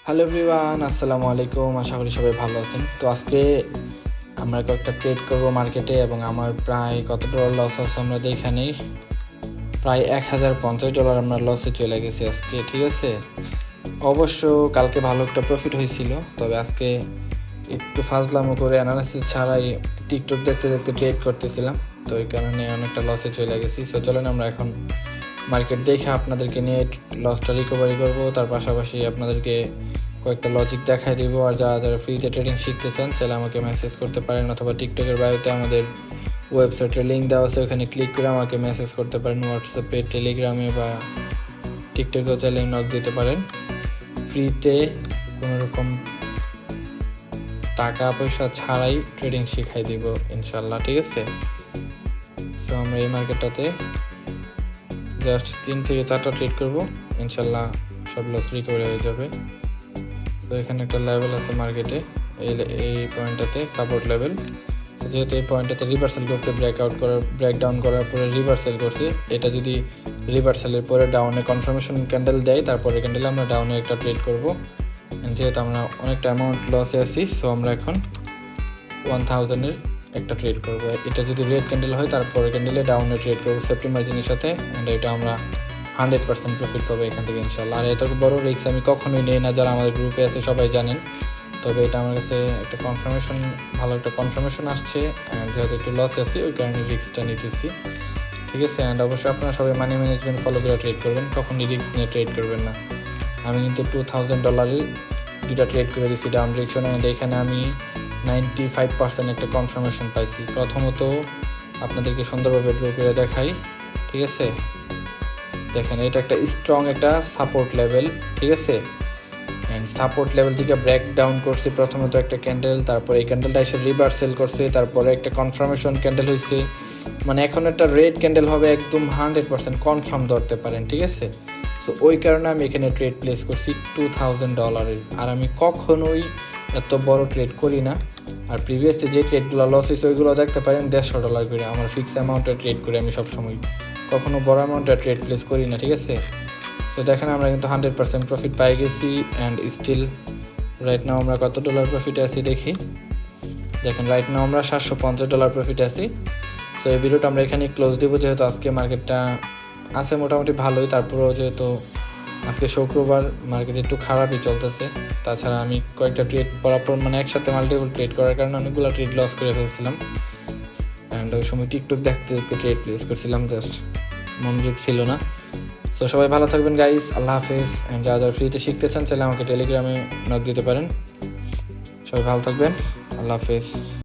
Hello everyone, আসসালামু আলাইকুম। আশা করি সবাই ভালো আছেন। তো আজকে আমরা কয়েকটা ট্রেড করব মার্কেটে এবং আমার প্রায় কত ডলার লস আছে আমরা দেখে নেই। প্রায় $1050 আমরা লসে চলে গেছি আজকে, ঠিক আছে। অবশ্য কালকে ভালো একটা প্রফিট হয়েছিল, তবে আজকে একটু ফাজলামো করে অ্যানালাইসিস ছাড়াই টিকটক দেখতে দেখতে ট্রেড করতেছিলাম, তো এই কারণে অনেকটা লসে চলে গেছি। সো চলেন আমরা এখন মার্কেট দেখে আপনাদেরকে নিয়ে লসটা রিকভারি করবো, তার পাশাপাশি আপনাদেরকে কয়েকটা লজিক দেখাই দিব। আর যারা যারা ফ্রিতে ট্রেডিং শিখতে চান চাইলে আমাকে মেসেজ করতে পারেন, অথবা টিকটকের বায়োতে আমাদের ওয়েবসাইটের লিঙ্ক দেওয়া আছে, ওখানে ক্লিক করে আমাকে মেসেজ করতে পারেন। হোয়াটসঅ্যাপে, টেলিগ্রামে বা টিকটকেও চাইলে নক দিতে পারেন। ফ্রিতে কোনো রকম টাকা পয়সা ছাড়াই ট্রেডিং শিখাই দিব ইনশাল্লাহ, ঠিক আছে। সো আমরা এই মার্কেটটাতে জাস্ট 3 থেকে 4টা ট্রেড করবো, ইনশাল্লাহ সব লস রিকভারি হয়ে যাবে। তো এখানে একটা লেভেল আছে মার্কেটে, এই পয়েন্টটাতে সাপোর্ট লেভেল। যেহেতু এই পয়েন্টটাতে রিভার্সাল করছে, ব্রেকডাউন করার পরে রিভার্সাল করছে, এটা যদি রিভার্সালের পরে ডাউনে কনফার্মেশন ক্যান্ডেল দেয়, তারপরে ক্যান্ডেলে আমরা ডাউনে একটা ট্রেড করব। যেহেতু আমরা অনেকটা অ্যামাউন্ট লসে আছি, সো আমরা এখন 1000-এর একটা ট্রেড করব। এটা যদি রেড ক্যান্ডেল হয়, তারপরে ক্যান্ডেলে ডাউনে ট্রেড করবো সেফটি মার্জিনের সাথে, অ্যান্ড এটা আমরা 100% প্রফিট পাবো এখান থেকে ইনশাল্লাহ। আর এত বড় রিস্ক আমি কখনোই নেই না, যারা আমাদের গ্রুপে আছে সবাই জানেন। তবে এটা আমার কাছে একটা ভালো একটা কনফার্মেশন আসছে, যেহেতু একটু লস আছে ওই কারণে রিস্কটা নিতেছি, ঠিক আছে। অ্যান্ড অবশ্যই আপনারা সবাই মানি ম্যানেজমেন্ট ফলো করে ট্রেড করবেন, কখনই রিস্ক নিয়ে ট্রেড করবেন না। আমি কিন্তু $2000 দুটা ট্রেড করে দিচ্ছি ডাউন ডিরেকশনে, অ্যান্ড এখানে আমি 95% একটা কনফার্মেশন পাইছি। প্রথমত আপনাদেরকে সুন্দরভাবে ড্র করে দেখাই, ঠিক আছে। দেখেন, এটা একটা স্ট্রং একটা সাপোর্ট লেভেল, ঠিক আছে। অ্যান্ড সাপোর্ট লেভেল থেকে ব্রেক ডাউন করছে প্রথমত একটা ক্যান্ডেল, তারপরে এই ক্যান্ডেলটা এসে রিভার্সেল করছে, তারপরে একটা কনফার্মেশন ক্যান্ডেল হয়েছে। মানে এখন একটা রেড ক্যান্ডেল হবে, একদম 100% কনফার্ম ধরতে পারেন, ঠিক আছে। সো ওই কারণে আমি এখানে ট্রেড প্লেস করছি $2000-এর। আর আমি কখনোই এত বড় ট্রেড করি না। আর প্রিভিয়াসলি যে ট্রেডগুলো লস হয়েছে ওইগুলো দেখতে পারেন $150 করে। আমার ফিক্স অ্যামাউন্টের ট্রেড করি আমি সবসময়, কখনো বড় অ্যামাউন্টের ট্রেড প্লেস করি না, ঠিক আছে। তো দেখেন আমরা কিন্তু 100% প্রফিট পাই গেছি। অ্যান্ড স্টিল রাইট নাও আমরা কত ডলার প্রফিটে আছি দেখি। দেখেন, রাইট নাও আমরা $750 প্রফিটে আছি। তো এই ভিডিওটা আমরা এখানে ক্লোজ দেবো, যেহেতু আজকে মার্কেটটা আছে মোটামুটি ভালোই। তারপরেও যেহেতু আজকে শুক্রবার, মার্কেট একটু খারাপই চলতেছে। তাছাড়া আমি কয়েকটা ট্রেড পরাপর মানে একসাথে মাল্টিপল ট্রেড করার কারণে অনেকগুলো ট্রেড লস করে ফেলছিলাম। অ্যান্ড ওই সময় টিকটক দেখতে দেখতে ট্রেড প্লেস করছিলাম, জাস্ট মনোযোগ ছিল না। তো সবাই ভালো থাকবেন গাইস, আল্লাহ হাফেজ। অ্যান্ড যারা যারা ফ্রিতে শিখতে চান চাইলে আমাকে টেলিগ্রামে নক দিতে পারেন। সবাই ভালো থাকবেন, আল্লাহ হাফেজ।